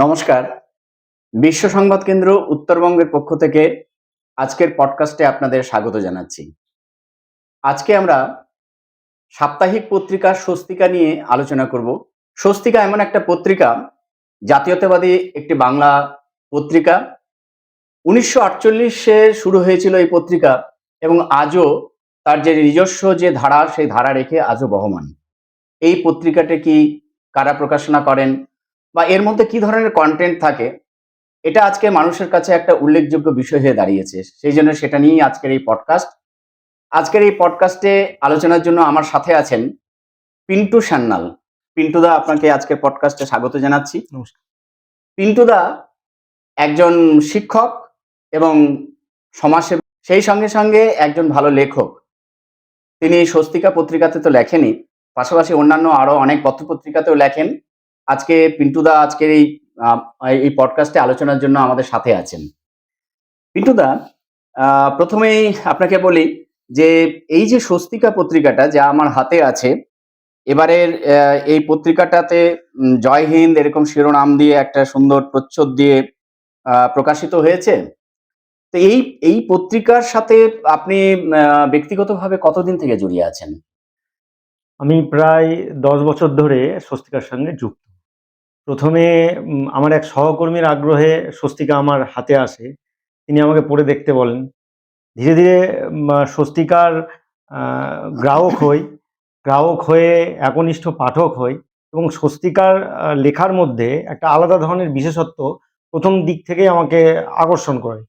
নমস্কার। বিশ্ব সংবাদ কেন্দ্র উত্তরবঙ্গের পক্ষ থেকে আজকের পডকাস্টে আপনাদের স্বাগত জানাচ্ছি। আজকে আমরা সাপ্তাহিক পত্রিকা স্বস্তিকা নিয়ে আলোচনা করব। স্বস্তিকা এমন একটা পত্রিকা, জাতীয়তাবাদী একটি বাংলা পত্রিকা। 1948-এ শুরু হয়েছিল এই পত্রিকা এবং আজও তার যে নিজস্ব যে ধারা, সেই ধারা রেখে আজও বহমান। এই পত্রিকাটি কি কারা প্রকাশনা করেন বা এর মধ্যে কি ধরনের কন্টেন্ট থাকে, এটা আজকে মানুষের কাছে একটা উল্লেখযোগ্য বিষয় হয়ে দাঁড়িয়েছে। সেই জন্য সেটা নিয়েই আজকের এই পডকাস্ট। আজকের এই পডকাস্টে আলোচনার জন্য আমার সাথে আছেন পিন্টু সান্যাল। পিন্টুদা, আপনাকে আজকের পডকাস্টে স্বাগত জানাচ্ছি। নমস্কার। পিন্টুদা একজন শিক্ষক এবং সমাজসেবী, সেই সঙ্গে সঙ্গে একজন ভালো লেখক। তিনি স্বস্তিকা পত্রিকাতে তো লেখেনই, পাশাপাশি অন্যান্য আরো অনেক পত্রপত্রিকাতেও লেখেন। আজকে পিন্টুদা আজকের এই পডকাস্টে আলোচনার জন্য আমাদের সাথে আছেন। পিন্টুদা, প্রথমেই আপনাকে বলি যে এই যে স্বস্তিকা পত্রিকাটা যা আমার হাতে আছে, এবারের এই পত্রিকাটাতে জয় হিন্দ এরকম শিরোনাম দিয়ে একটা সুন্দর প্রচ্ছদ দিয়ে প্রকাশিত হয়েছে। তো এই এই পত্রিকার সাথে আপনি ব্যক্তিগতভাবে কতদিন থেকে জড়িয়ে আছেন? আমি প্রায় 10 বছর ধরে স্বস্তিকার সঙ্গে যুক্ত। প্রথমে আমার এক সহকর্মীর আগ্রহে স্বস্তিকা আমার হাতে আসে। তিনি আমাকে পড়ে দেখতে বলেন। ধীরে ধীরে স্বস্তিকার গ্রাহক হয়ে একনিষ্ঠ পাঠক হই এবং স্বস্তিকার লেখার মধ্যে একটা আলাদা ধরনের বিশেষত্ব প্রথম দিক থেকেই আমাকে আকর্ষণ করে।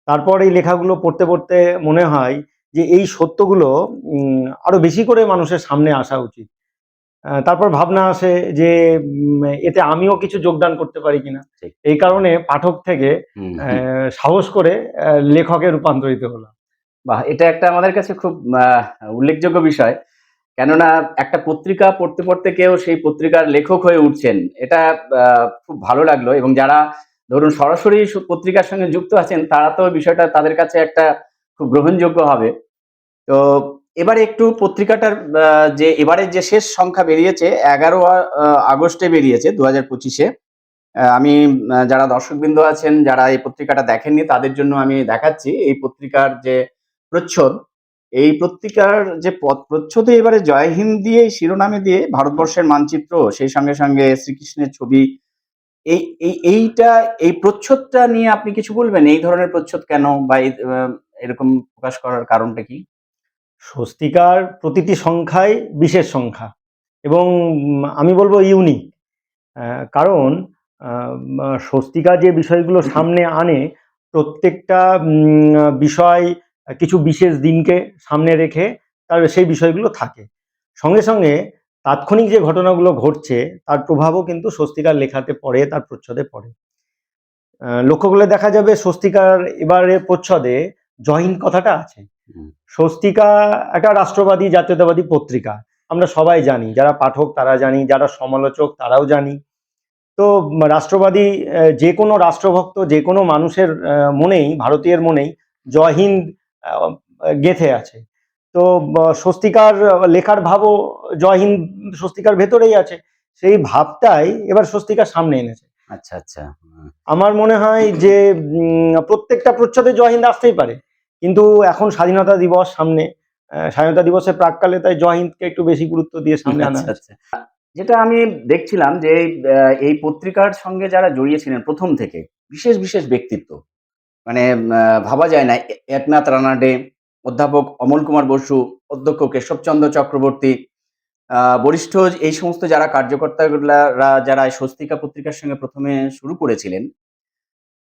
তারপর এই লেখাগুলো পড়তে পড়তে মনে হয় যে এই সত্যগুলো আরো বেশি করে মানুষের সামনে আসা উচিত। তারপর ভাবনা আসে যে এতে আমিও কিছু যোগদান করতে পারি কিনা। ঠিক। এই কারণে পাঠক থেকে সাহস করে লেখকে রূপান্তরিত হলাম। বাহ! এটা একটা আমাদের কাছে খুব উল্লেখযোগ্য বিষয়। কেননা একটা পত্রিকা পড়তে পড়তে কেউ সেই পত্রিকার লেখক হয়ে উঠছেন। এটা খুব ভালো লাগলো। এবং যারা ধরুন সরাসরি পত্রিকার সঙ্গে যুক্ত আছেন, তারা তো বিষয়টা তাদের কাছে একটা খুব গ্রহণযোগ্য হবে। তো এবারে একটু পত্রিকাটার যে এবারের যে শেষ সংখ্যা বেরিয়েছে, 11 আগস্টে বেরিয়েছে 2025-এ। আমি যারা দর্শকবৃন্দ আছেন, যারা এই পত্রিকাটা দেখেননি, তাদের জন্য আমি দেখাচ্ছি এই পত্রিকার যে প্রচ্ছদ। এই পত্রিকার যে প্রচ্ছদে এবারে জয় হিন্দ দিয়ে শিরোনামে দিয়ে ভারতবর্ষের মানচিত্র, সেই সঙ্গে সঙ্গে শ্রীকৃষ্ণের ছবি। এই প্রচ্ছদটা নিয়ে আপনি কিছু বলবেন? এই ধরনের প্রচ্ছদ কেন, বা এরকম প্রকাশ করার কারণটা কি? স্বস্তিকার প্রতিটি সংখ্যাই বিশেষ সংখ্যা এবং আমি বলবো ইউনিক। কারণ স্বস্তিকা যে বিষয়গুলো সামনে আনে, প্রত্যেকটা বিষয় কিছু বিশেষ দিনকে সামনে রেখে তার সেই বিষয়গুলো থাকে। সঙ্গে সঙ্গে তাৎক্ষণিক যে ঘটনাগুলো ঘটছে তার প্রভাবও কিন্তু স্বস্তিকার লেখাতে পড়ে, তার প্রচ্ছদে পড়ে। লক্ষ্য করলে দেখা যাবে স্বস্তিকার এবারে প্রচ্ছদে জয় হিন্দ কথাটা আছে। স্বস্তিকা একটা রাষ্ট্রবাদী জাতীয়তাবাদী পত্রিকা, আমরা সবাই জানি, যারা পাঠক তারা জানি, যারা সমালোচক তারাও জানি। তো রাষ্ট্রবাদী যে কোনো রাষ্ট্রভক্ত যে কোনো মানুষের মনেই, ভারতীয়ের মনেই জয় হিন্দ গেঁথে আছে। তো স্বস্তিকার লেখার ভাবও জয় হিন্দ স্বস্তিকার ভেতরেই আছে। সেই ভাবটাই এবার স্বস্তিকার সামনে এনেছে। আচ্ছা, আচ্ছা। আমার মনে হয় যে প্রত্যেকটা প্রচ্ছদে জয় হিন্দ আসতেই পারে, কিন্তু এখন স্বাধীনতা দিবস সামনে, স্বাধীনতা দিবসের প্রাককালে তাই জয় হিন্দকে একটু বেশি গুরুত্ব দিয়ে সামনে আনা আচ্ছা, হয়েছে। আচ্ছা। যেটা আমি দেখছিলাম যে এই পত্রিকার সঙ্গে যারা জড়িয়েছিলেন প্রথম থেকে, বিশেষ বিশেষ ব্যক্তিত্ব, মানে ভাবা যায় না। একনাথ রানাডে, অধ্যাপক অমল কুমার বসু, অধ্যক্ষ কেশবচন্দ্র চক্রবর্তী, বরিষ্ঠ এই সমস্ত যারা কার্যকর্তারা, যারা এই স্বস্তিকা পত্রিকার সঙ্গে প্রথমে শুরু করেছিলেন,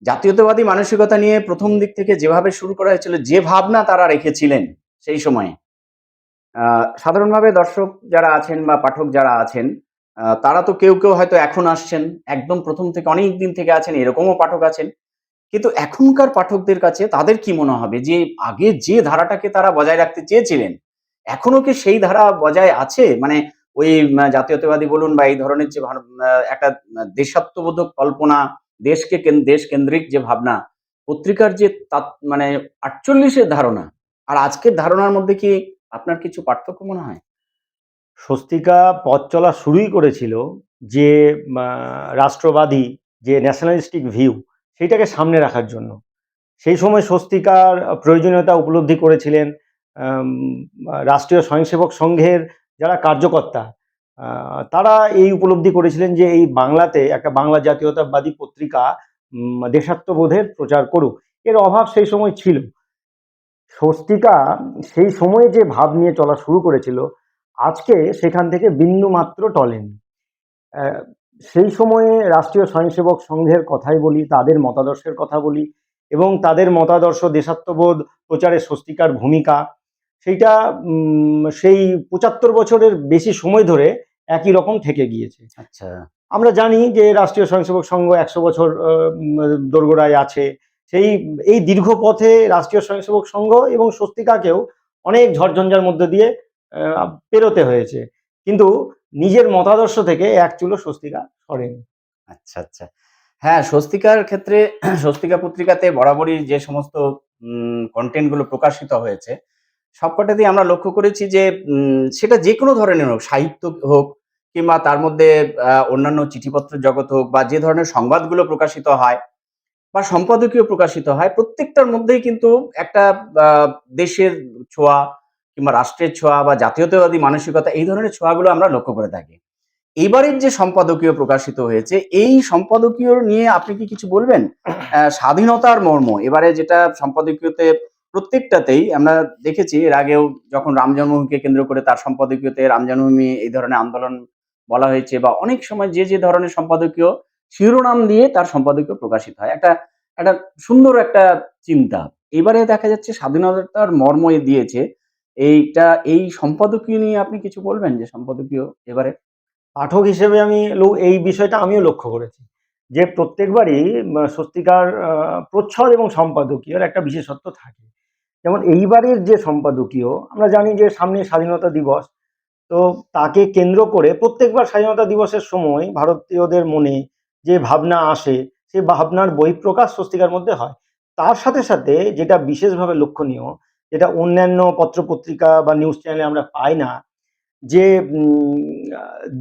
জাতীয়তাবাদী মানসিকতা নিয়ে প্রথম দিক থেকে যেভাবে শুরু করা হয়েছিল, যে ভাবনা তারা রেখেছিলেন সেই সময়ে, সাধারণভাবে দর্শক যারা আছেন বা পাঠক যারা আছেন, তারা তো কেউ কেউ হয়তো এখন আসছেন, একদম প্রথম থেকে অনেক দিন থেকে আছেন, এরকমও পাঠক আছেন। কিন্তু এখনকার পাঠকদের কাছে তাদের কি মনে হবে যে আগে যে ধারাটাকে তারা বজায় রাখতে চেয়েছিলেন, এখনো কি সেই ধারা বজায় আছে? মানে ওই জাতীয়তাবাদী বলুন বা এই ধরনের যে একটা দেশাত্মবোধক কল্পনা, দেশ কেন্দ্রিক যে ভাবনা, পত্রিকার যে মানে 48-এর ধারণা আর আজকের ধারণার মধ্যে কি আপনার কিছু পার্থক্য মনে হয়? স্বস্তিকা পথ চলা শুরুই করেছিল যে রাষ্ট্রবাদী যে ন্যাশনালিস্টিক ভিউ, সেইটাকে সামনে রাখার জন্য। সেই সময় স্বস্তিকার প্রয়োজনীয়তা উপলব্ধি করেছিলেন আম, রাষ্ট্রীয় স্বয়ংসেবক সংঘের যারা কার্যকর্তা, তারা এই উপলব্ধি করেছিলেন যে এই বাংলাতে একটা বাংলা জাতীয়তাবাদী পত্রিকা দেশাত্মবোধের প্রচার করুক। এর অভাব সেই সময় ছিল। স্বস্তিকা সেই সময়ে যে ভাব নিয়ে চলা শুরু করেছিল, আজকে সেখান থেকে বিন্দু মাত্র টলেনি। আহ, সেই সময়ে রাষ্ট্রীয় স্বয়ংসেবক সংঘের কথাই বলি, তাদের মতাদর্শের কথা বলি, এবং তাদের মতাদর্শ দেশাত্মবোধ প্রচারে স্বস্তিকার ভূমিকা, সেইটা সেই 75 বছরের বেশি সময় ধরে একই রকম থেকে গিয়েছে। আচ্ছা। আমরা জানি যে রাষ্ট্রীয় স্বয়ংসেবক সংঘ 100 বছর দোরগোড়ায় আছে। এই দীর্ঘ পথে রাষ্ট্রীয় স্বয়ংসেবক সংঘ এবং স্বস্তিকাকেও অনেক ঝড়ঝঞ্ঝার মধ্যে দিয়ে পেরোতে হয়েছে, কিন্তু নিজের মতাদর্শ থেকে এক চুলো স্বস্তিকা সরেনি। আচ্ছা, আচ্ছা। হ্যাঁ, স্বস্তিকার ক্ষেত্রে স্বস্তিকা পত্রিকাতে বরাবরই যে সমস্ত কনটেন্ট গুলো প্রকাশিত হয়েছে, সবকটাতেই আমরা লক্ষ্য করেছি যে সেটা যেকোনো ধরনের হোক, সাহিত্য হোক কিংবা তার মধ্যে অন্যান্য চিঠিপত্র জগৎ হোক বা যে ধরনের সংবাদগুলো প্রকাশিত হয় বা সম্পাদকীয় প্রকাশিত হয়, প্রত্যেকটার মধ্যেই কিন্তু একটা আ দেশের ছোঁয়া কিংবা রাষ্ট্রের ছোঁয়া বা জাতীয়তাবাদী মানসিকতা এই ধরনের ছোঁয়াগুলো আমরা লক্ষ্য করে থাকি। এবারের যে সম্পাদকীয় প্রকাশিত হয়েছে, এই সম্পাদকীয় নিয়ে আপনি কি কিছু বলবেন? স্বাধীনতার মর্ম এবারে যেটা সম্পাদকীয়তে প্রত্যেকটাতেই আমরা দেখেছি এর আগেও যখন রাম জন্মভূমিকে কেন্দ্র করে তার সম্পাদকীয়তে রাম জন্মভূমি এই ধরনের আন্দোলন বলা হয়েছে বা অনেক সময় যে ধরনের সম্পাদকীয় শিরোনাম দিয়ে তার সম্পাদকীয় প্রকাশিত হয়। একটা একটা সুন্দর একটা চিন্তা। এবারে দেখা যাচ্ছে স্বাধীনতার মর্ম দিয়েছে। এই সম্পাদকীয় নিয়ে আপনি কিছু বলবেন যে সম্পাদকীয় এবারে? পাঠক হিসেবে এই বিষয়টা আমিও লক্ষ্য করেছি যে প্রত্যেকবারই স্বস্তিকার প্রচ্ছদ এবং সম্পাদকীয়র একটা বিশেষত্ব থাকে। যেমন এইবারের যে সম্পাদকীয়, আমরা জানি যে সামনে স্বাধীনতা দিবস, তো তাকে কেন্দ্র করে প্রত্যেকবার স্বাধীনতা দিবসের সময় ভারতীয়দের মনে যে ভাবনা আসে, সেই ভাবনার বহিঃপ্রকাশ স্বস্তিকার মধ্যে হয়। তার সাথে সাথে যেটা বিশেষভাবে লক্ষণীয়, যেটা অন্যান্য পত্রপত্রিকা বা নিউজ চ্যানেলে আমরা পাই না, যে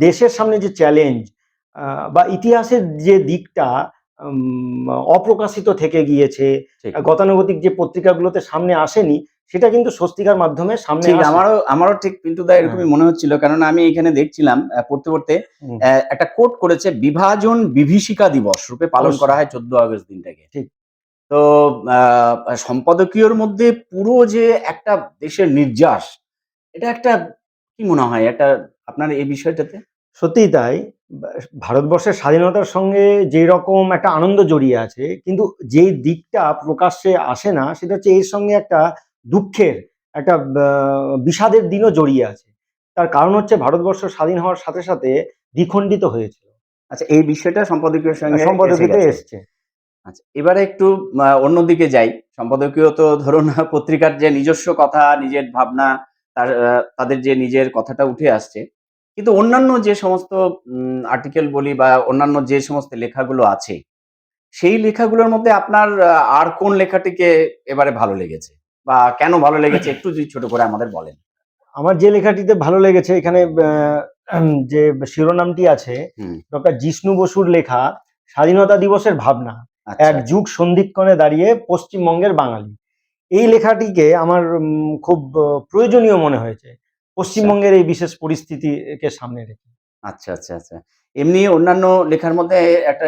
দেশের সামনে যে চ্যালেঞ্জ বা ইতিহাসের যে দিকটা অপ্রকাশিত থেকে গিয়েছে, ঠিক। গতানুগতিক যে পত্রিকাগুলোতে সামনে আসেনি, সেটা কিন্তু স্বস্তিকার মাধ্যমে সামনে ঠিক, আসে। আমারও ঠিক পিন্টুদা হ্যাঁ। এরকমই মনে হচ্ছিল। কেননা আমি এখানে দেখছিলাম পড়তে একটা কোট করেছে, বিভাজন বিভীষিকা দিবস রূপে পালন করা অবশ্যই। হয় 14 আগস্ট দিনটাকে। ঠিক। তো সম্পাদকীয়র মধ্যে পুরো যে একটা দেশের নির্যাস, এটা একটা কি মনে হয় একটা আপনার এই বিষয়টাতে? সত্যিই তাই। বা ভারতবর্ষের স্বাধীনতার সঙ্গে যেরকম একটা আনন্দ জড়িয়ে আছে, কিন্তু যেই দিকটা প্রকাশ্যে আসে না, সেটা হচ্ছে এর সঙ্গে একটা দুঃখের, একটা বিষাদের দিনও জড়িয়ে আছে। তার কারণ হচ্ছে ভারতবর্ষ স্বাধীন হওয়ার সাথে সাথে দ্বিখণ্ডিত হয়েছিল। আচ্ছা, এই বিষয়টা সম্পাদকীয়র সঙ্গে এসে সম্পাদকীয়তে গেছে। এসছে। আচ্ছা, এবারে একটু অন্যদিকে যাই। সম্পাদকীয় তো ধরুন পত্রিকার যে নিজস্ব কথা, নিজের ভাবনা, তাদের যে নিজের কথাটা উঠে আসছে। কিন্তু অন্যান্য যে সমস্ত আর্টিকেল বলি বা অন্যান্য যে সমস্ত লেখাগুলো আছে, সেই লেখাগুলোর মধ্যে আপনার আর কোন লেখাটিকে এবারে ভালো লেগেছে? বা কেন ভালো লেগেছে একটু যদি ছোট করে আমাদের বলেন। আমার যে লেখাটিতে ভালো লেগেছে, এখানে যে শিরোনামটি আছে, হুম, ডক্টর জিষ্ণু বসুর লেখা স্বাধীনতা দিবসের ভাবনা, আচ্ছা, এক আচ্ছা। যুগ সন্ধিক্ষণে দাঁড়িয়ে পশ্চিমবঙ্গের বাঙালি। এই লেখাটিকে আমার খুব প্রয়োজনীয় মনে হয়েছে আচ্ছা, পশ্চিমবঙ্গের এই বিশেষ পরিস্থিতিকে সামনে রেখে। আচ্ছা, আচ্ছা, আচ্ছা। এমনি অন্যান্য লেখার মধ্যে একটা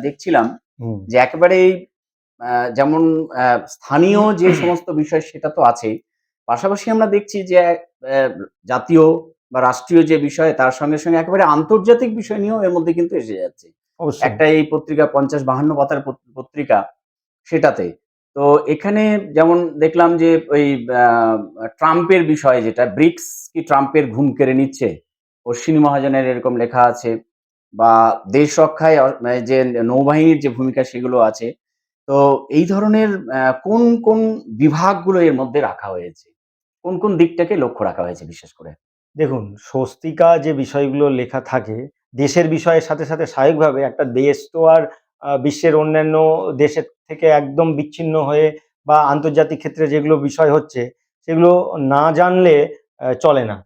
দেখছিলাম হুম। যে একেবারেই আ যেমন আ স্থানীয় যে সমস্ত বিষয় সেটা তো আছেই। পাশাপাশি আমরা দেখছি যে জাতীয় বা রাষ্ট্রীয় যে বিষয় তার সঙ্গে একেবারে আন্তর্জাতিক বিষয় নিয়েও এর মধ্যে কিন্তু এসে যাচ্ছে। অবশ্যই। একটা এই পত্রিকা ৫০-৫২ পাতার পত্রিকা সেটাতে। তো এখানে যেমন দেখলাম যে ওই আ ট্রাম্পের বিষয় যেটা ব্রিক্স কি ট্রাম্পের ঘুম কেড়ে নিচ্ছে? অশ্বিনী মহাজনের এরকম লেখা আছে বা দেশ রক্ষায় যে নৌবাহিনীর যে ভূমিকা সেগুলো আছে। তো এই ধরনের কোন বিভাগগুলো এর মধ্যে রাখা হয়েছে? কোন দিকটাকে লক্ষ্য রাখা হয়েছে বিশেষ করে? দেখুন, স্বস্তিকা যে বিষয়গুলো লেখা থাকে, দেশের বিষয়ের সাথে সাথে স্বাভাবিকভাবে একটা দেশ তো আর বিশ্বের অন্যান্য দেশের থেকে একদম বিচ্ছিন্ন হয়ে বা আন্তর্জাতিক ক্ষেত্রে যেগুলো বিষয় হচ্ছে, সেগুলো না জানলে চলে না।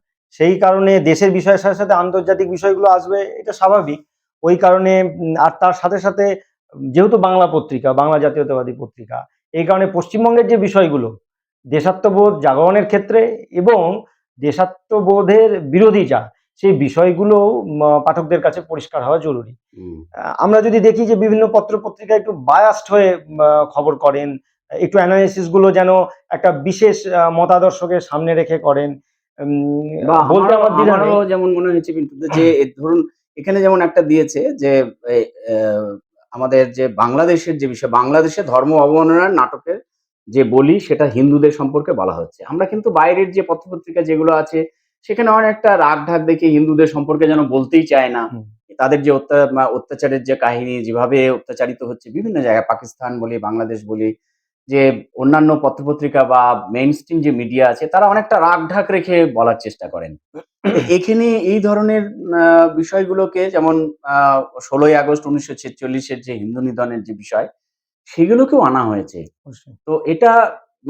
সেই কারণে দেশের বিষয়ের সাথে সাথে আন্তর্জাতিক বিষয়গুলো আসবে, এটা স্বাভাবিক। ওই কারণে আর তার সাথে সাথে যেহেতু বাংলা পত্রিকা, বাংলা জাতীয়তাবাদী পত্রিকা, এই কারণে পশ্চিমবঙ্গের যে বিষয়গুলো দেশাত্মবোধ জাগরণের ক্ষেত্রে এবং দেশাত্মবোধের বিরোধিতা, সেই বিষয়গুলো পাঠকদের কাছে পরিষ্কার হওয়া জরুরি। আমরা যদি দেখি যে বিভিন্ন পত্র পত্রিকা একটু বায়াসড হয়ে খবর করেন, একটু অ্যানালিসিস গুলো যেন একটা বিশেষ মতাদর্শকে সামনে রেখে করেন, বা বলতে আমার দ্বিধা নেই। আমারও যেমন মনে হয়েছে কিন্তু যে ধরুন এখানে যেমন একটা দিয়েছে যে এই, আমাদের যে বাংলাদেশের যে বিষয়, বাংলাদেশে ধর্ম অবমাননার নাটকের যে বলি সেটা হিন্দুদের সম্পর্কে বলা হচ্ছে। আমরা কিন্তু বাইরের যে পত্রপত্রিকা যেগুলো আছে সেখানে অনেকটা রাগ ঢাক দেখে হিন্দুদের সম্পর্কে যেন বলতেই চায় না। হুম, তাদের যে অত্যাচারের যে কাহিনী, যেভাবে অত্যাচারিত হচ্ছে বিভিন্ন জায়গায়, পাকিস্তান বলি, বাংলাদেশ বলি, যে অন্যান্য পত্রপত্রিকা বা মেইনস্ট্রিম যে মিডিয়া আছে তারা অনেকটা রাগ ঢাক রেখে বলার চেষ্টা করেন। তো এখানে এই ধরনের বিষয়গুলোকে যেমন ১৬ই আগস্ট ১৯৪৬ এর যে হিন্দু নিধনের যে বিষয়, সেগুলোকেও আনা হয়েছে। অবশ্যই। তো এটা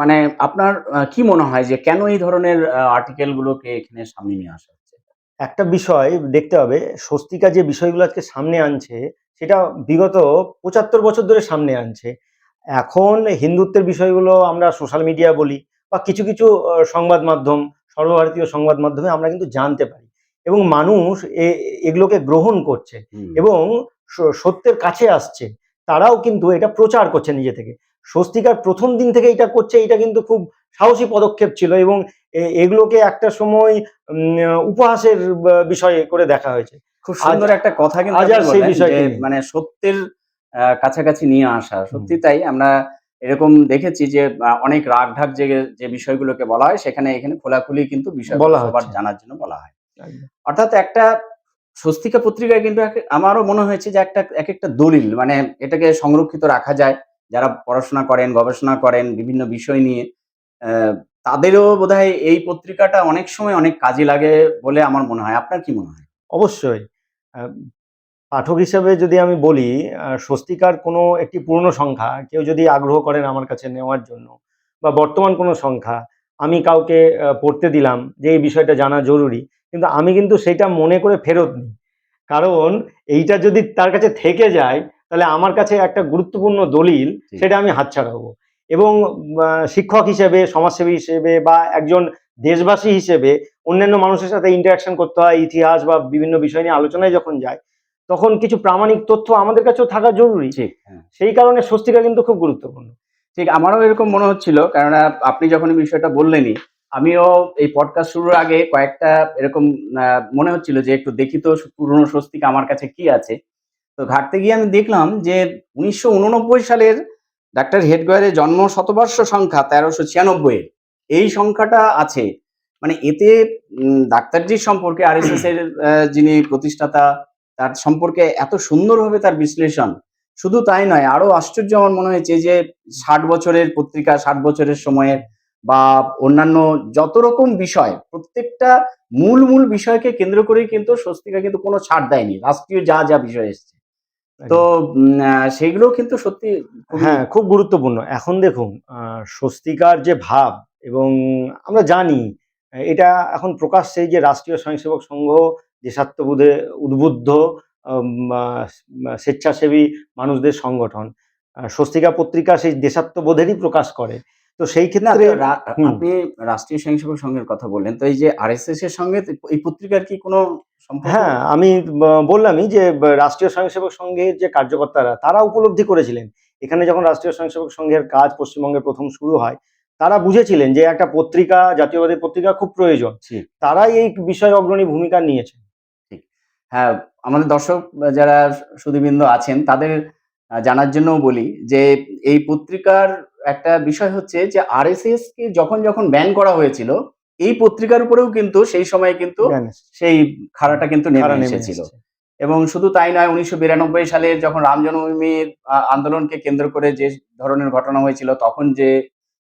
মানে আপনার কি মনে হয় যে কেন এই ধরনের আর্টিকেল গুলোকে এখানে সামনে নিয়ে আসা হচ্ছে? একটা বিষয় দেখতে হবে, স্বস্তিকা যে বিষয়গুলো আজকে সামনে আনছে সেটা বিগত ৭৫ বছর ধরে সামনে আনছে। এখন হিন্দুত্বের বিষয়গুলো আমরা সোশ্যাল মিডিয়া বলি বা কিছু কিছু সংবাদ মাধ্যম, সর্বভারতীয় সংবাদ মাধ্যমে আমরা কিন্তু জানতে পারি এবং মানুষ এগুলোকে গ্রহণ করছে হুম, এবং সত্যের কাছে আসছে। তারাও কিন্তু এটা প্রচার করছে নিজে থেকে। স্বস্তিকার প্রথম দিন থেকে এটা করছে, এটা কিন্তু খুব সাহসী পদক্ষেপ ছিল এবং এগুলোকে একটা সময় উপহাসের বিষয় করে দেখা হয়েছে। খুব আজ সুন্দর একটা কথা কিন্তু আজ আপনি আর সেই বললেন যে বিষয়টি নেই। মানে সত্যের কাছাকাছি নিয়ে আসা। হুম, সত্যি তাই আমরা এরকম দেখেছি যে অনেক রাগঢাক যে বিষয়গুলোকে বলা হয় সেখানে এখানে খোলাখুলি কিন্তু বিষয়গুলো বলা সবার হচ্ছে জানার জন্য বলা হয়। একদম। অর্থাৎ একটা স্বস্তিকা পত্রিকায় কিন্তু আমারও মনে হয়েছে যে একেকটা দলিল মানে এটাকে সংরক্ষিত রাখা যায়। যারা পড়াশোনা করেন, গবেষণা করেন বিভিন্ন বিষয় নিয়ে তাদেরও বোধহয় এই পত্রিকাটা অনেক সময় অনেক কাজে লাগে বলে আমার মনে হয়। আপনার কি মনে হয়? অবশ্যই। আ পাঠক হিসেবে যদি আমি বলি, স্বস্তিকার কোনো একটি পুরনো সংখ্যা কেউ যদি আগ্রহ করেন আমার কাছে নেওয়ার জন্য বা বর্তমান কোনো সংখ্যা আমি কাউকে পড়তে দিলাম যে এই বিষয়টা জানা জরুরি। কিন্তু আমি কিন্তু সেইটা মনে করে ফেরত নিই। কারণ এইটা যদি তার কাছে থেকে যায় তাহলে আমার কাছে একটা গুরুত্বপূর্ণ দলিল, ঠিক। সেটা আমি হাতছাড়া হবো। এবং শিক্ষক হিসেবে, সমাজসেবী হিসেবে বা একজন দেশবাসী হিসেবে অন্যান্য মানুষের সাথে ইন্টারেকশন করতে হয়, ইতিহাস বা বিভিন্ন বিষয় নিয়ে আলোচনায় যখন যায়, তখন কিছু প্রামাণিক তথ্য আমাদের কাছেও থাকা জরুরি। ঠিক, হ্যাঁ। সেই কারণে স্বস্তিকা কিন্তু খুব গুরুত্বপূর্ণ। ঠিক আমারও এরকম মনে হচ্ছিল। কেননা আপনি যখন এই বিষয়টা বললেনই, আমিও এই পডকাস্ট শুরুর আগে কয়েকটা এরকম আ মনে হচ্ছিল যে একটু দেখি তো পুরনো স্বস্তিকা আমার কাছে কি আছে। তো ঘাঁটতে গিয়ে আমি দেখলাম যে ১৯৮৯ সালের ডাক্তার হেডগয়ারের জন্ম শতবর্ষ সংখ্যা ১৩৯৬ এর এই সংখ্যাটা আছে। মানে এতে ডাক্তারজির সম্পর্কে আরএসএস এর যিনি প্রতিষ্ঠাতা তার সম্পর্কে এত সুন্দরভাবে তার বিশ্লেষণ। শুধু তাই নয়, আরো আশ্চর্য আমার মনে হয়েছে যে ৬০ বছরের পত্রিকা, ৬০ বছরের সময়ের বা অন্যান্য যত রকম বিষয় প্রত্যেকটা মূল বিষয়কে কেন্দ্র করেই কিন্তু স্বস্তিকা কিন্তু কোনো ছাড় দেয়নি। রাষ্ট্রীয় যা বিষয় এসছে। তো একদম। সেগুলোও কিন্তু সত্যি খুবই হ্যাঁ, খুব গুরুত্বপূর্ণ। এখন দেখুন, স্বস্তিকার যে ভাব এবং আমরা জানি এটা এখন প্রকাশ্যে যে রাষ্ট্রীয় স্বয়ংসেবক সংঘ দেশাত্মবোধে উদ্বুদ্ধ আম আ স্বেচ্ছাসেবী মানুষদের সংগঠন। স্বস্তিকা পত্রিকা সেই দেশাত্মবোধেরই প্রকাশ করে। তো সেই না ক্ষেত্রে তো হুম, আপনি রাষ্ট্রীয় স্বয়ংসেবক সংঘের কথা বললেন। তো এই যে আরএসএস এর সঙ্গে তো এই পত্রিকার কি কোনো সম্পর্ক? হ্যাঁ, আমি বললামই যে রাষ্ট্রীয় স্বয়ংসেবক সংঘের যে কার্যকর্তারা তারা উপলব্ধি করেছিলেন। এখানে যখন রাষ্ট্রীয় স্বয়ংসেবক সংঘের কাজ পশ্চিমবঙ্গে ১ম শুরু হয়, তারা বুঝেছিলেন যে একটা পত্রিকা, জাতীয়বাদী পত্রিকা খুব প্রয়োজন। ঠিক, তারাই এই বিষয়ে অগ্রণী ভূমিকা নিয়েছেন। ঠিক। হ্যাঁ, আমাদের দর্শক যারা সুধীবৃন্দ আছেন তাদের জানার জন্যও বলি যে এই পত্রিকার একটা বিষয় হচ্ছে যে আরএসএস কে যখন ব্যান করা হয়েছিল, এই পত্রিকার উপরেও কিন্তু সেই সময়ে কিন্তু জ্ঞান এসছে। সেই হুম, খাড়াটা কিন্তু খাড়া নেমে নেমে এসেছিল। এসছে। এবং শুধু তাই নয় ১৯৯২ সালের যখন রাম জন্মভূমির আন্দোলনকে কেন্দ্র করে যে ধরনের ঘটনা হয়েছিল তখন যে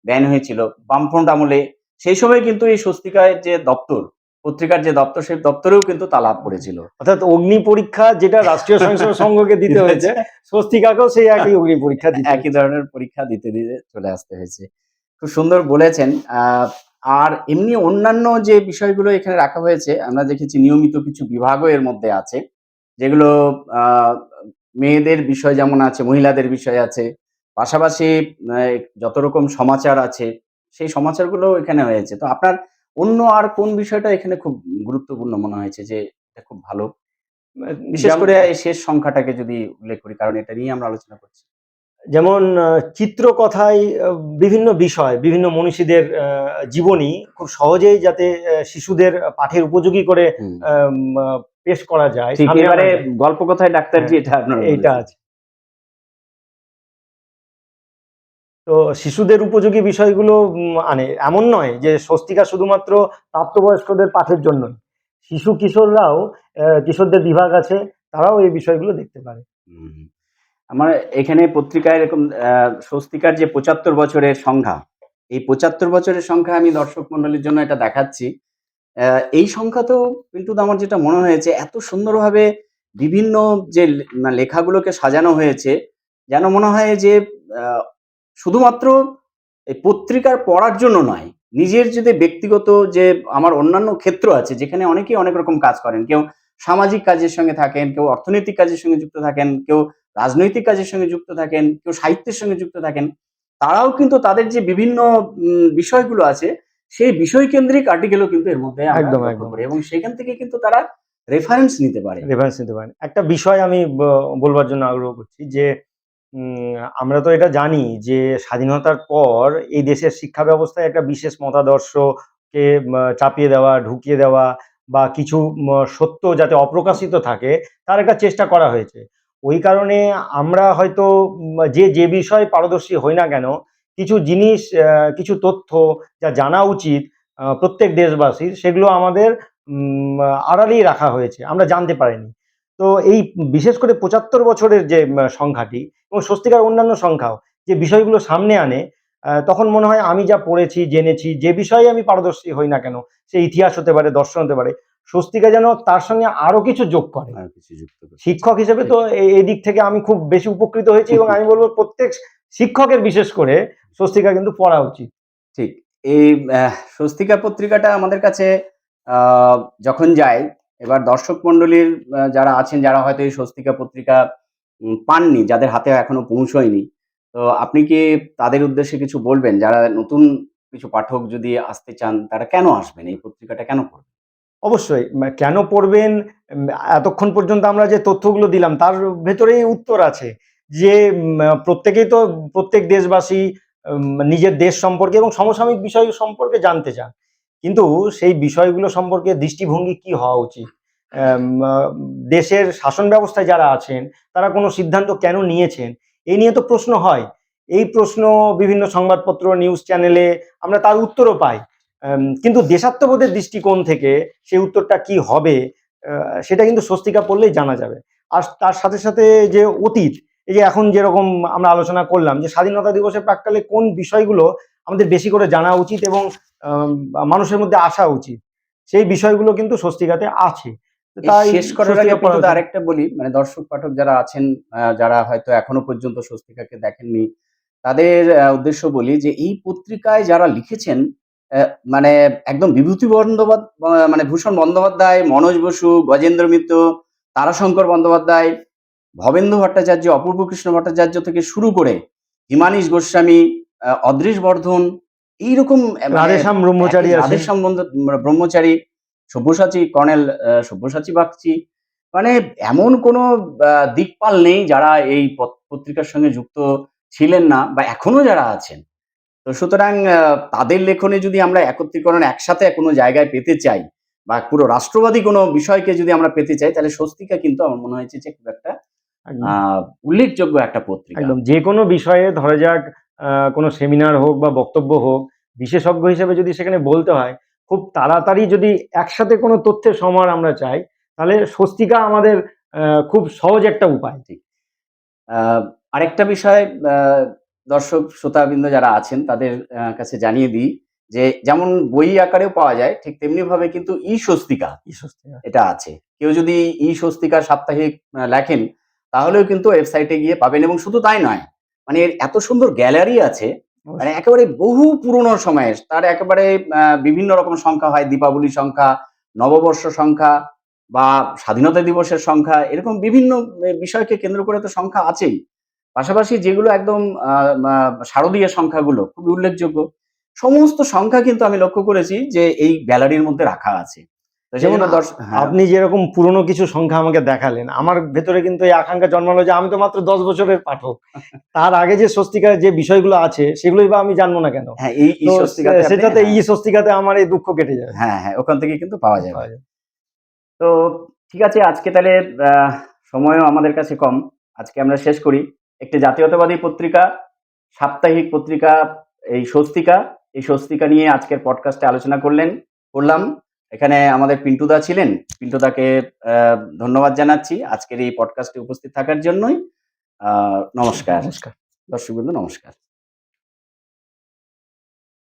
ব্যান হয়েছিল বামফ্রন্ট আমলে, সেই সময় কিন্তু এই স্বস্তিকার যে দপ্তর, পত্রিকার যে দপ্তর সেই দপ্তরেও কিন্তু তালা পড়েছিল। অর্থাৎ অগ্নি পরীক্ষা যেটা রাষ্ট্রীয় স্বয়ংসেবক সংঘকে দিতে দিতে হয়েছে, হয়েছে। স্বস্তিকাকেও সেই একই অগ্নি পরীক্ষা দিতে একই হয়েছে। ধরনের পরীক্ষা দিতে চলে আসতে হয়েছে। খুব সুন্দর বলেছেন। আর এমনি অন্যান্য যে বিষয়গুলো এখানে রাখা হয়েছে, আমরা দেখেছি নিয়মিত কিছু বিভাগও এর মধ্যে আছে। যেগুলো আ মেয়েদের বিষয় যেমন আছে, মহিলাদের বিষয় আছে। পাশাপাশি যত রকম সমাচার আছে, সেই সমাচারগুলোও এখানে হয়েছে। তো আপনার অন্য আর কোন বিষয়টা এখানে খুব গুরুত্বপূর্ণ মনে হয়েছে যে এটা খুব ভালো? বিশেষ যেম করে এই শেষ সংখ্যাটাকে যদি উল্লেখ করি, কারণ এটা নিয়ে আমরা আলোচনা করছি। যেমন চিত্রকথায় বিভিন্ন বিষয়, বিভিন্ন মনীষীদের জীবনী খুব সহজেই যাতে শিশুদের পাঠের উপযোগী করে হুম। আম আ পেশ করা যায়, ঠিক সামনে এবারে আনা যায়। গল্পকথায় ডাক্তারজি হ্যাঁ, এটা আপনারা এইটা বলেছেন। আছে। তো শিশুদের উপযোগী বিষয়গুলো আনে। এমন নয় যে স্বস্তিকা শুধুমাত্র প্রাপ্তবয়স্কদের পাঠের জন্যই। শিশু কিশোররাও কিশোরদের বিভাগ আছে, তারাও এই বিষয়গুলো দেখতে পারে। হুম। আমার এখানে পত্রিকায় এরকম স্বস্তিকার যে ৭৫ বছরের সংখ্যা, এই ৭৫ বছরের সংখ্যা আমি দর্শক মণ্ডলীর জন্য এটা দেখাচ্ছি। এই সংখ্যাতেও কিন্তু আমার যেটা মনে হয়েছে এত সুন্দরভাবে বিভিন্ন যে লেখাগুলোকে সাজানো হয়েছে, যেন মনে হয় যে আ শুধুমাত্র এই পত্রিকার পড়ার জন্য নয়, নিজের যদি ব্যক্তিগত যে আমার অন্যান্য ক্ষেত্র আছে যেখানে অনেকেই অনেক রকম কাজ করেন। কেউ সামাজিক কাজের সঙ্গে থাকেন, কেউ অর্থনৈতিক কাজের সঙ্গে যুক্ত থাকেন, কেউ রাজনৈতিক কাজের সঙ্গে যুক্ত থাকেন, কেউ সাহিত্যের সঙ্গে যুক্ত থাকেন। তারাও কিন্তু তাদের যে বিভিন্ন বিষয়গুলো আছে, সেই বিষয়কেন্দ্রিক আর্টিকেলও কিন্তু এর মধ্যে আমরা একদম, লক্ষ্য একদম। করি এবং সেখান থেকে কিন্তু তারা রেফারেন্স নিতে পারে। রেফারেন্স নিতে পারেন। একটা বিষয় আমি বলবার জন্য আগ্রহ করছি যে আমরা তো এটা জানি যে স্বাধীনতার পর এই দেশের শিক্ষা ব্যবস্থায় একটা বিশেষ মতাদর্শকে চাপিয়ে দেওয়া, ঢুকিয়ে দেওয়া বা কিছু সত্য যাতে অপ্রকাশিত থাকে তার একটা চেষ্টা করা হয়েছে। ওই কারণে আমরা হয়তো যে বিষয়ে পারদর্শী হই না কেন, কিছু জিনিস কিছু তথ্য যা জানা উচিত প্রত্যেক দেশবাসীর সেগুলো আমাদের আড়ালেই রাখা হয়েছে। আমরা জানতে পারিনি। তো এই বিশেষ করে ৭৫ বছরের যে সংখ্যাটি এবং স্বস্তিকার অন্যান্য সংখ্যাও যে বিষয়গুলো সামনে আনে, তখন মনে হয় আমি যা পড়েছি, জেনেছি, যে বিষয়ে আমি পারদর্শী হই না কেন, সে ইতিহাস হতে পারে, দর্শন হতে পারে, স্বস্তিকা যেন তার সঙ্গে আরো কিছু যোগ করে। আর কিছু যুক্ত করতে চাই। শিক্ষক হিসেবে ঠিক। তো এদিক থেকে আমি খুব বেশি উপকৃত হয়েছি এবং আমি বলব প্রত্যেক শিক্ষকের বিশেষ করে স্বস্তিকা কিন্তু পড়া উচিত। ঠিক। এই স্বস্তিকা পত্রিকাটা আমাদের কাছে আ যখন যায়, এবার দর্শক মণ্ডলীর যারা আছেন, যারা হয়তো এই স্বস্তিকা পত্রিকা পাননি, যাদের হাতে এখনো পৌঁছয়নি। তো আপনি কি তাদের উদ্দেশ্যে কিছু বলবেন? যারা নতুন কিছু পাঠক যদি আসতে চান, তারা কেন আসবেন? এই পত্রিকাটা কেন পড়বেন? অবশ্যই কেন পড়বেন? উম এতক্ষণ পর্যন্ত আমরা যে তথ্যগুলো দিলাম তার ভেতরেই উত্তর আছে। যে প্রত্যেকেই তো প্রত্যেক দেশবাসী নিজের দেশ সম্পর্কে এবং সমসাময়িক বিষয় সম্পর্কে জানতে চান। কিন্তু সেই বিষয়গুলো সম্পর্কে দৃষ্টিভঙ্গি কি হওয়া উচিত? অ্যাম আ দেশের শাসন ব্যবস্থায় যারা আছেন তারা কোনো সিদ্ধান্ত কেন নিয়েছেন? এই নিয়ে তো প্রশ্ন হয়। এই প্রশ্ন বিভিন্ন সংবাদপত্র, নিউজ চ্যানেলে আমরা তার উত্তরও পাই। কিন্তু দেশাত্মবোধের দৃষ্টিকোণ থেকে সেই উত্তরটা কি হবে সেটা কিন্তু স্বস্তিকা পড়লেই জানা যাবে। আর তার সাথে, সাথে যে অতীত, এই যে এখন যেরকম আমরা আলোচনা করলাম যে স্বাধীনতা দিবসের প্রাক্কালে কোন বিষয়গুলো আমাদের বেশি করে জানা উচিত এবং মানুষের মধ্যে আসা উচিত। সেই বিষয়গুলো কিন্তু স্বস্তিকাতে আছে। তো এই তাই শেষ করার আগে স্বস্তিকা পড়া অন্তত উচিত। আরেকটা বলি, মানে দর্শক পাঠক যারা আছেন, যারা হয়তো এখনো পর্যন্ত স্বস্তিকাকে দেখেননি, তাদের উদ্দেশ্য বলি যে এই পত্রিকায় যারা লিখেছেন, মানে একদম বিভূতি মানে ভূষণ বন্দ্যোপাধ্যায়, মনোজ বসু, গজেন্দ্র মিত্র, তারাশঙ্কর বন্দ্যোপাধ্যায়, ভবেন্দু ভট্টাচার্য, অপূর্ব কৃষ্ণ ভট্টাচার্য থেকে শুরু করে হিমানীশ গোস্বামী, অদৃশ বর্ধন, এইরকম মানে রাধেশ্যাম ব্রহ্মচারী আছেন। রাধেশ্যাম ব্রহ্মচারী, সব্যসাচী কর্নেল সব্যসাচী বাগচি, মানে এমন কোনো দিকপাল নেই যারা এই পত্রিকার সঙ্গে যুক্ত ছিলেন না বা এখনো যারা আছেন। তো সুতরাং তাদের লেখনী যদি আমরা একত্রীকরণ একসাথে কোনো জায়গায় পেতে চাই বা পুরো রাষ্ট্রবাদী কোনো বিষয়কে যদি আমরা পেতে চাই, তাহলে স্বস্তিকা কিন্তু আমার মনে হয়েছে যে খুব একটা আ একদম। উল্লেখযোগ্য একটা পত্রিকা। একদম। যেকোনো বিষয়ে ধরা যাক কোনো সেমিনার হোক বা বক্তব্য হোক, বিশেষজ্ঞ হিসেবে যদি সেখানে বলতে হয়, খুব তাড়াতাড়ি যদি একসাথে কোনো তথ্যের সমাহার আমরা চাই, তাহলে স্বস্তিকা আমাদের খুব সহজ একটা উপায়। ঠিক। আ আরেকটা বিষয়, আ দর্শক শ্রোতাবৃন্দ যারা আছেন তাদের কাছে জানিয়ে দিই যে যেমন বই আকারেও পাওয়া যায়, ঠিক তেমনিভাবে কিন্তু ই-স্বস্তিকা এই স্বস্তিকা। এটা আছে। কেউ যদি ই-স্বস্তিকা সাপ্তাহিক লেখেন, তাহলেও কিন্তু ওয়েবসাইটে গিয়ে পাবেন এবং শুধু তাই নয়, মানে এর এত সুন্দর গ্যালারি আছে, মানে অবশ্যই। একেবারে বহু পুরনো সময়ের। তার একেবারে বিভিন্ন রকম সংখ্যা হয়, দীপাবলি সংখ্যা, নববর্ষ সংখ্যা, বা স্বাধীনতা দিবসের সংখ্যা, এরকম বিভিন্ন বিষয়কে কেন্দ্র করে তো সংখ্যা আছেই। পাশাপাশি যেগুলো একদম শারদীয় সংখ্যাগুলো খুবই উল্লেখযোগ্য, সমস্ত সংখ্যা কিন্তু আমি লক্ষ্য করেছি যে এই গ্যালারির মধ্যে রাখা আছে। তো সেই যেমন জন্য হ্যাঁ, আপনি যেরকম পুরনো কিছু সংখ্যা আমাকে দেখালেন, আমার ভেতরে কিন্তু এই আকাঙ্ক্ষা জন্মালো যে আমি তো মাত্র 10 বছরের পাঠক। তার আগে যে স্বস্তিকার যে বিষয়গুলো আছে সেগুলোই বা আমি জানবো না কেন? হ্যাঁ, এই তো স্বস্তিকাতে আপনি সেটাতে স্বস্তিকাতে আমার এই দুঃখ কেটে যাবে। হ্যাঁ, হ্যাঁ, ওখান থেকে কিন্তু পাওয়া যাবে। পাওয়া যায়। তো ঠিক আছে, আজকে তাহলে সময়ও আমাদের কাছে কম। আজকে আমরা শেষ করি। একটি জাতীয়তাবাদী পত্রিকা, সাপ্তাহিক পত্রিকা এই স্বস্তিকা, এই স্বস্তিকা নিয়ে আজকের পডকাস্টে আলোচনা করলাম। এখানে আমাদের পিন্টুদা ছিলেন। পিন্টুদাকে ধন্যবাদ জানাচ্ছি আজকের এই পডকাস্টে উপস্থিত থাকার জন্যই। নমস্কার। নমস্কার। দর্শকবৃন্দ নমস্কার।